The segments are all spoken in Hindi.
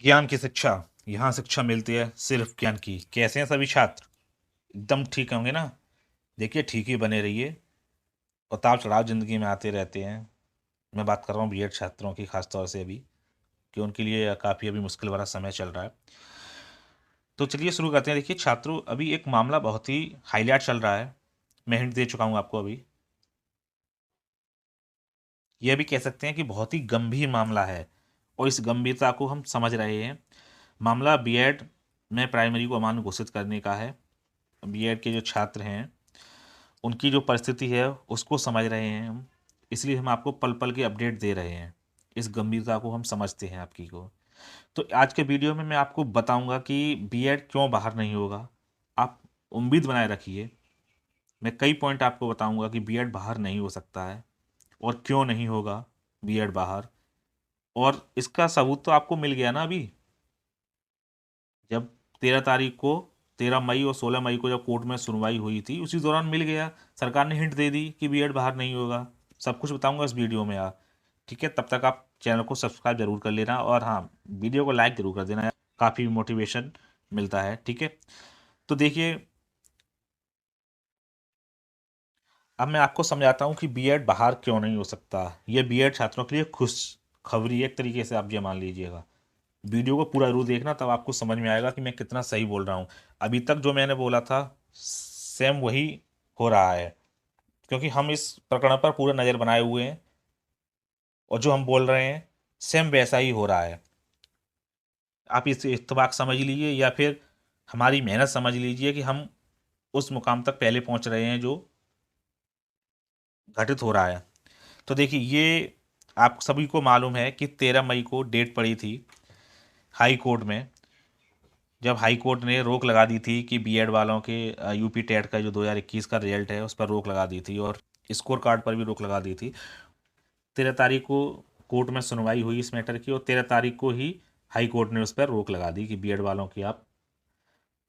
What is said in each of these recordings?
ज्ञान की शिक्षा, यहाँ शिक्षा मिलती है सिर्फ ज्ञान की। कैसे हैं सभी छात्र? एकदम ठीक होंगे ना? देखिए, ठीक ही बने रहिए। उतार चढ़ाव जिंदगी में आते रहते हैं। मैं बात कर रहा हूँ बीएड छात्रों की, खासतौर से अभी, कि उनके लिए काफ़ी अभी मुश्किल भरा समय चल रहा है। तो चलिए शुरू करते हैं। देखिए छात्रों, अभी एक मामला बहुत ही हाईलाइट चल रहा है। मैं हिंट दे चुका हूँ आपको अभी। यह भी कह सकते हैं कि बहुत ही गंभीर मामला है, और इस गंभीरता को हम समझ रहे हैं। मामला बीएड में प्राइमरी को अमान्य घोषित करने का है। बीएड के जो छात्र हैं, उनकी जो परिस्थिति है उसको समझ रहे हैं हम। इसलिए हम आपको पल पल के अपडेट दे रहे हैं। इस गंभीरता को हम समझते हैं आपकी को। तो आज के वीडियो में मैं आपको बताऊंगा कि बीएड क्यों बाहर नहीं होगा। आप उम्मीद बनाए रखिए। मैं कई पॉइंट आपको बताऊंगा कि बीएड बाहर नहीं हो सकता है, और क्यों नहीं होगा बीएड बाहर। और इसका सबूत तो आपको मिल गया ना अभी, जब 13 तारीख को, 13 मई और 16 मई को जब कोर्ट में सुनवाई हुई थी, उसी दौरान मिल गया। सरकार ने हिंट दे दी कि बीएड बाहर नहीं होगा। सब कुछ बताऊंगा इस वीडियो में यार। ठीक है, तब तक आप चैनल को सब्सक्राइब जरूर कर लेना, और हाँ, वीडियो को लाइक जरूर कर देना यार। काफ़ी मोटिवेशन मिलता है। ठीक है, तो देखिए, अब मैं आपको समझाता हूँ कि बीएड बाहर क्यों नहीं हो सकता। ये बीएड छात्रों के लिए खुश खबरी एक तरीके से आप ये मान लीजिएगा। वीडियो को पूरा जरूर देखना, तब आपको समझ में आएगा कि मैं कितना सही बोल रहा हूँ। अभी तक जो मैंने बोला था, सेम वही हो रहा है, क्योंकि हम इस प्रकरण पर पूरा नज़र बनाए हुए हैं, और जो हम बोल रहे हैं सेम वैसा ही हो रहा है। आप इस इत्तेफाक समझ लीजिए, या फिर हमारी मेहनत समझ लीजिए कि हम उस मुकाम तक पहले पहुंच रहे हैं जो घटित हो रहा है। तो देखिए, ये आप सभी को मालूम है कि 13 मई को डेट पड़ी थी हाई कोर्ट में, जब हाई कोर्ट ने रोक लगा दी थी कि बीएड वालों के यूपी टेट का जो 2021 का रिजल्ट है उस पर रोक लगा दी थी, और स्कोर कार्ड पर भी रोक लगा दी थी। 13 तारीख को कोर्ट में सुनवाई हुई इस मैटर की, और 13 तारीख को ही हाई कोर्ट ने उस पर रोक लगा दी कि बीएड वालों की आप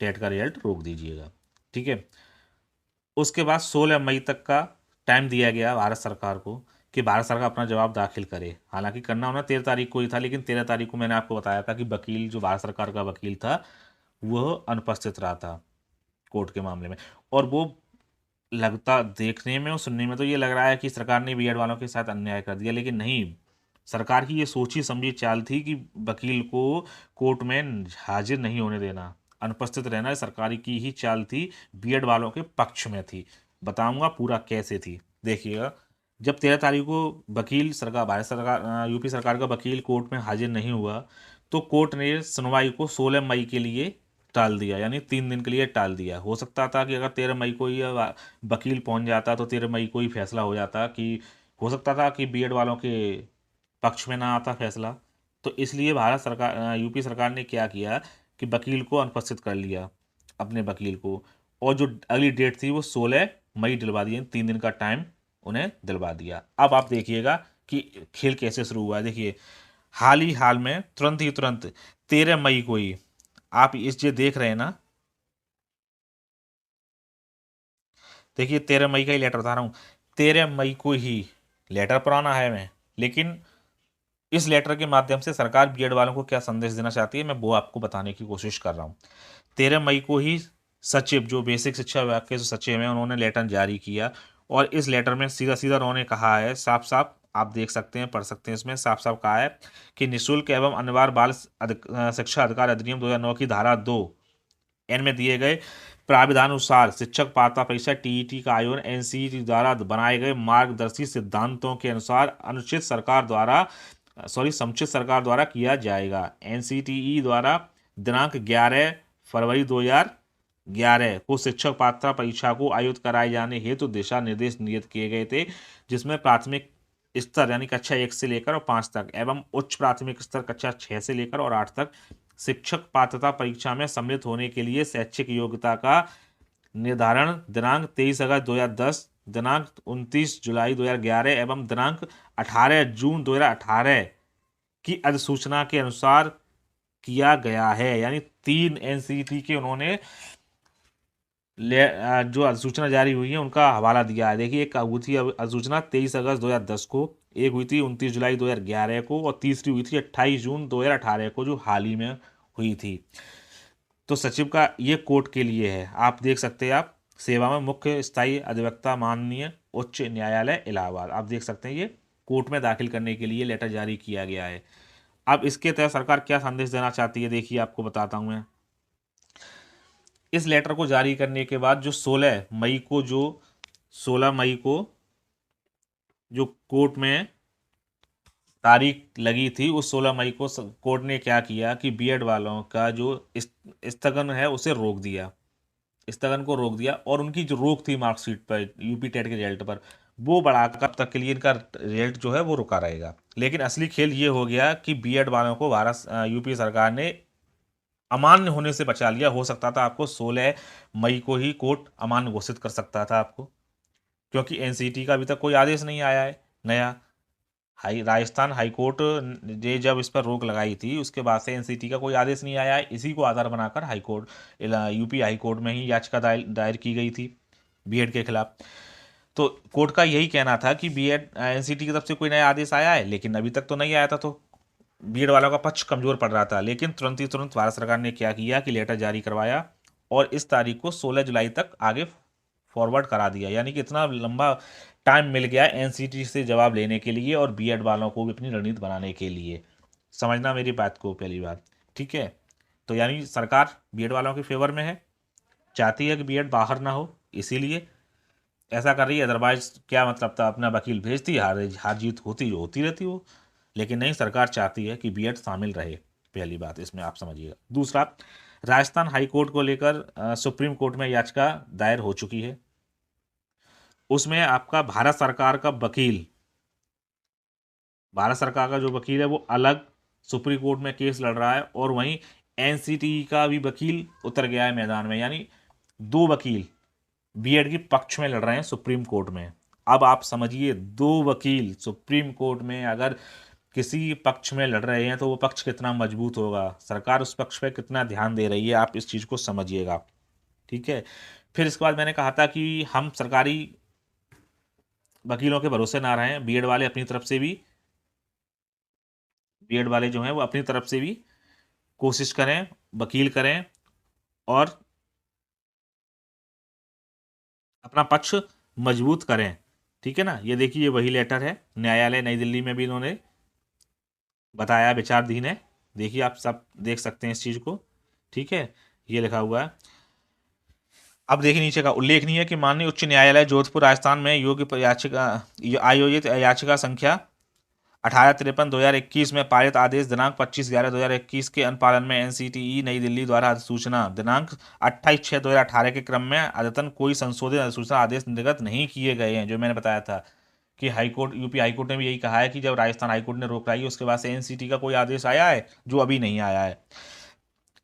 टेट का रिजल्ट रोक दीजिएगा। ठीक है, उसके बाद 16 मई तक का टाइम दिया गया भारत सरकार को, कि भारत सरकार अपना जवाब दाखिल करे। हालांकि करना उन्हें 13 तारीख को ही था, लेकिन 13 तारीख को मैंने आपको बताया था कि वकील, जो भारत सरकार का वकील था, वह अनुपस्थित रहा था कोर्ट के मामले में। और वो लगता, देखने में और सुनने में तो ये लग रहा है कि सरकार ने बीएड वालों के साथ अन्याय कर दिया, लेकिन नहीं। सरकार की ये सोची समझी चाल थी कि वकील को कोर्ट में हाजिर नहीं होने देना, अनुपस्थित रहना। सरकारी की ही चाल थी, बीएड वालों के पक्ष में थी। बताऊंगा पूरा कैसे थी, देखिएगा। जब 13 तारीख को वकील सरकार, भारत सरकार, यूपी सरकार का वकील कोर्ट में हाजिर नहीं हुआ, तो कोर्ट ने सुनवाई को 16 मई के लिए टाल दिया, यानी 3 दिन के लिए टाल दिया। हो सकता था कि अगर 13 मई को ही वकील पहुंच जाता तो 13 मई को ही फैसला हो जाता, कि हो सकता था कि बीएड वालों के पक्ष में ना आता फैसला। तो इसलिए भारत सरकार, यूपी सरकार ने क्या किया कि वकील को अनुपस्थित कर लिया, अपने वकील को। और जो अगली डेट थी वो 16 मई दिलवा दी, 3 दिन का टाइम उन्हें दिलवा दिया। अब आप देखिएगा कि खेल कैसे शुरू हुआ है। देखिए, हाल में तुरंत 13 मई को ही, आप इस ये देख रहे हैं ना, देखिए 13 मई का ही लेटर बता रहा हूँ। 13 मई को ही, लेटर पुराना है मैं, लेकिन इस लेटर के माध्यम से सरकार बीएड वालों को क्या संदेश देना चाहती है, मैं वो आपको बताने की कोशिश कर रहा हूँ। 13 मई को ही सचिव, जो बेसिक शिक्षा विभाग के जो सचिव हैं, उन्होंने लेटर जारी किया। और इस लेटर में सीधा सीधा उन्होंने कहा है, साफ साफ आप देख सकते हैं, पढ़ सकते हैं, इसमें साफ साफ कहा है कि निःशुल्क एवं अनिवार्य बाल शिक्षा अधिकार अधिनियम 2009 की धारा 2 एन में दिए गए प्राविधानुसार शिक्षक पात्रता परीक्षा टीईटी का आयोजन एनसीईटी द्वारा बनाए गए मार्गदर्शी सिद्धांतों के अनुसार समुचित सरकार द्वारा किया जाएगा। एनसीटीई द्वारा दिनांक 11 फरवरी 2011 को शिक्षक पात्रता परीक्षा को आयोजित कराए जाने हेतु दिशा निर्देश नियत किए गए थे, जिसमें प्राथमिक स्तर यानी कक्षा 1 से लेकर और 5 तक, एवं उच्च प्राथमिक स्तर कक्षा 6 से लेकर और 8 तक शिक्षक पात्रता परीक्षा में सम्मिलित होने के लिए शैक्षिक योग्यता का निर्धारण दिनांक 23 अगस्त 2010, दिनांक 29 जुलाई 2011 एवं दिनांक 18 जून 2018 की अधिसूचना के अनुसार किया गया है। यानी 3 एनसीटी के उन्होंने जो अधिसूचना जारी हुई है उनका हवाला दिया है। देखिए, एक वो थी अधिसूचना 23 अगस्त 2010 को, एक हुई थी 29 जुलाई 2011 को और तीसरी हुई थी 28 जून 2018 को, जो हाल ही में हुई थी। तो सचिव का ये कोर्ट के लिए है, आप देख सकते हैं, आप सेवा में मुख्य स्थायी अधिवक्ता माननीय उच्च न्यायालय इलाहाबाद, आप देख सकते हैं ये कोर्ट में दाखिल करने के लिए लेटर जारी किया गया है। अब इसके तहत सरकार क्या संदेश देना चाहती है, देखिए आपको बताता हूं मैं। इस लेटर को जारी करने के बाद जो 16 मई को जो कोर्ट में तारीख लगी थी, उस 16 मई को कोर्ट ने क्या किया कि बीएड वालों का जो स्थगन है उसे रोक दिया, स्थगन को रोक दिया, और उनकी जो रोक थी मार्कशीट पर, यूपी टेट के रिजल्ट पर, वो बढ़ाकर अब तक के लिए इनका रिजल्ट जो है वो रुका रहेगा। लेकिन असली खेल ये हो गया कि बीएड वालों को भारत यूपी सरकार ने अमान्य होने से बचा लिया। हो सकता था आपको 16 मई को ही कोर्ट अमान्य घोषित कर सकता था आपको, क्योंकि एनसीटी का अभी तक कोई आदेश नहीं आया है नया। राजस्थान हाई कोर्ट ने जब इस पर रोक लगाई थी उसके बाद से एनसीटी का कोई आदेश नहीं आया है। इसी को आधार बनाकर high court, UP high court में ही याचिका दायर की गई थी बीएड के खिलाफ। तो कोर्ट का यही कहना था कि बीएड एनसीटी की तरफ से कोई नया आदेश आया है, लेकिन अभी तक तो नहीं आया था, तो बीएड वालों का पक्ष कमजोर पड़ रहा था। लेकिन तुरंत भारत सरकार ने क्या किया कि लेटर जारी करवाया और इस तारीख को 16 जुलाई तक आगे फॉरवर्ड करा दिया। यानी कि इतना लंबा टाइम मिल गया एनसीटी से जवाब लेने के लिए और बीएड वालों को भी अपनी रणनीति बनाने के लिए। समझना मेरी बात को, पहली बात, ठीक है। तो यानी सरकार बीएड वालों के फेवर में है, चाहती है कि बीएड बाहर ना हो, इसीलिए ऐसा कर रही है। अदरवाइज क्या मतलब था, अपना वकील भेजती, हार जीत होती रहती वो। लेकिन नहीं, सरकार चाहती है कि बीएड शामिल रहे, पहली बात इसमें आप समझिएगा। दूसरा, राजस्थान हाई कोर्ट को लेकर सुप्रीम कोर्ट में याचिका दायर हो चुकी है। उसमें आपका भारत सरकार का जो वकील है वो अलग सुप्रीम कोर्ट में केस लड़ रहा है, और वहीं एनसीटी का भी वकील उतर गया है मैदान में। यानी दो वकील बीएड के पक्ष में लड़ रहे हैं सुप्रीम कोर्ट में। अब आप समझिए, दो वकील सुप्रीम कोर्ट में अगर किसी पक्ष में लड़ रहे हैं तो वो पक्ष कितना मजबूत होगा, सरकार उस पक्ष पे कितना ध्यान दे रही है, आप इस चीज़ को समझिएगा, ठीक है। फिर इसके बाद मैंने कहा था कि हम सरकारी वकीलों के भरोसे ना रहें, बीएड वाले जो हैं वो अपनी तरफ से भी कोशिश करें, वकील करें और अपना पक्ष मजबूत करें, ठीक है ना। ये देखिए, वही लेटर है, न्यायालय नई दिल्ली में भी इन्होंने बताया, विचाराधीन है। देखिए, आप सब देख सकते हैं इस चीज़ को, ठीक है, ये लिखा हुआ है। अब देखिए नीचे का, उल्लेखनीय है कि माननीय उच्च न्यायालय जोधपुर राजस्थान में आयोजित याचिका संख्या 1853/2021 में पारित आदेश दिनांक 25/11/2021 के अनुपालन में एनसीटीई नई दिल्ली द्वारा अधिसूचना दिनांक 28/6/2018 के क्रम में अद्यतन कोई संशोधित अधिसूचना आदेश निर्गत नहीं किए गए हैं। जो मैंने बताया था कि हाईकोर्ट, यूपी हाईकोर्ट ने भी यही कहा है कि जब राजस्थान हाईकोर्ट ने रोक लाई उसके बाद से एनसीटी का कोई आदेश आया है, जो अभी नहीं आया है,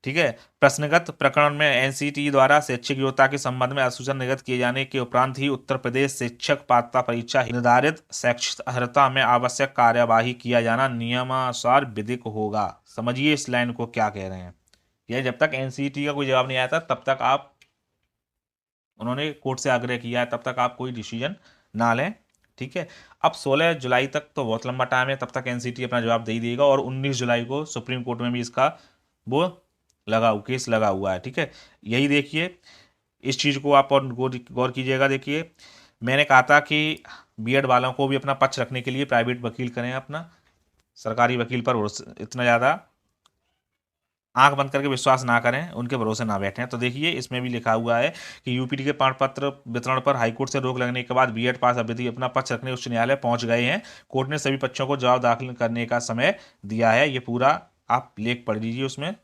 ठीक है। प्रश्नगत प्रकरण में एनसीटी द्वारा शैक्षिक योग्यता के संबंध में अधिसूचना निर्गत किए जाने के उपरांत ही उत्तर प्रदेश शिक्षक पात्रता परीक्षा निर्धारित शैक्षिक अर्हता में आवश्यक कार्यवाही किया जाना नियमानुसार विधिक होगा। समझिए इस लाइन को क्या कह रहे हैं। यह जब तक एनसीटी का कोई जवाब नहीं आया था तब तक आप, उन्होंने कोर्ट से आग्रह किया है, तब तक आप कोई डिसीजन ना लें, ठीक है। अब 16 जुलाई तक तो बहुत लंबा टाइम है, तब तक एनसीटी अपना जवाब दे ही देगा, और 19 जुलाई को सुप्रीम कोर्ट में भी इसका वो केस लगा हुआ है, ठीक है। यही देखिए, इस चीज़ को आप और गौर कीजिएगा। देखिए, मैंने कहा था कि बीएड वालों को भी अपना पक्ष रखने के लिए प्राइवेट वकील करें, अपना सरकारी वकील पर इतना ज़्यादा आंख बंद करके विश्वास ना करें, उनके भरोसे ना बैठें। तो देखिए, इसमें भी लिखा हुआ है कि यूपीटी के प्रमाण पत्र वितरण पर हाईकोर्ट से रोक लगने के बाद बीएड पास अभ्यर्थी अपना पक्ष रखने उच्च न्यायालय पहुंच गए हैं। कोर्ट ने सभी पक्षों को जवाब दाखिल करने का समय दिया है। ये पूरा आप लेख पढ़ लीजिए, उसमें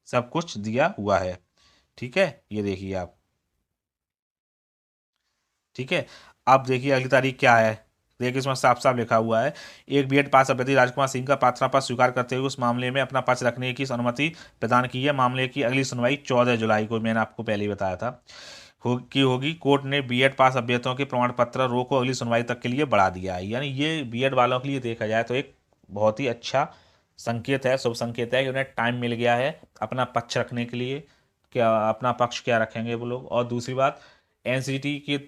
सब कुछ दिया हुआ है, ठीक है। ये देखिए आप, ठीक है। अब देखिए अगली तारीख क्या है, देखिए इसमें साफ साफ लिखा हुआ है, एक बीएड पास अभ्यर्थी राजकुमार सिंह का पात्रता पत्र स्वीकार करते हुए उस मामले में अपना पक्ष रखने की अनुमति प्रदान की है। मामले की अगली सुनवाई 14 जुलाई को, मैंने आपको पहले ही बताया था, होगी। कोर्ट ने बीएड पास अभ्यर्थियों के प्रमाण पत्र रोक को अगली सुनवाई तक के लिए बढ़ा दिया है। यानी ये बीएड वालों के लिए देखा जाए तो एक बहुत ही अच्छा संकेत है, शुभ संकेत है कि उन्हें टाइम मिल गया है अपना पक्ष रखने के लिए। क्या अपना पक्ष क्या रखेंगे वो लोग, और दूसरी बात, एनसीटी की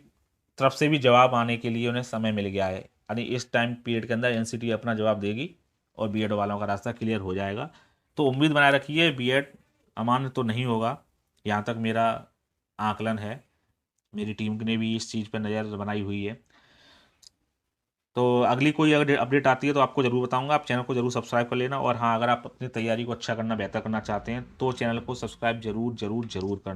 तरफ से भी जवाब आने के लिए उन्हें समय मिल गया है। यानी इस टाइम पीरियड के अंदर एनसीटी अपना जवाब देगी और बीएड वालों का रास्ता क्लियर हो जाएगा। तो उम्मीद बनाए रखिए, बीएड अमान्य तो नहीं होगा, यहाँ तक मेरा आकलन है। मेरी टीम ने भी इस चीज़ पर नज़र बनाई हुई है। तो अगली कोई अगर अपडेट आती है तो आपको ज़रूर बताऊंगा। आप चैनल को ज़रूर सब्सक्राइब कर लेना, और हाँ, अगर आप अपनी तैयारी को अच्छा करना, बेहतर करना चाहते हैं तो चैनल को सब्सक्राइब ज़रूर ज़रूर ज़रूर करना।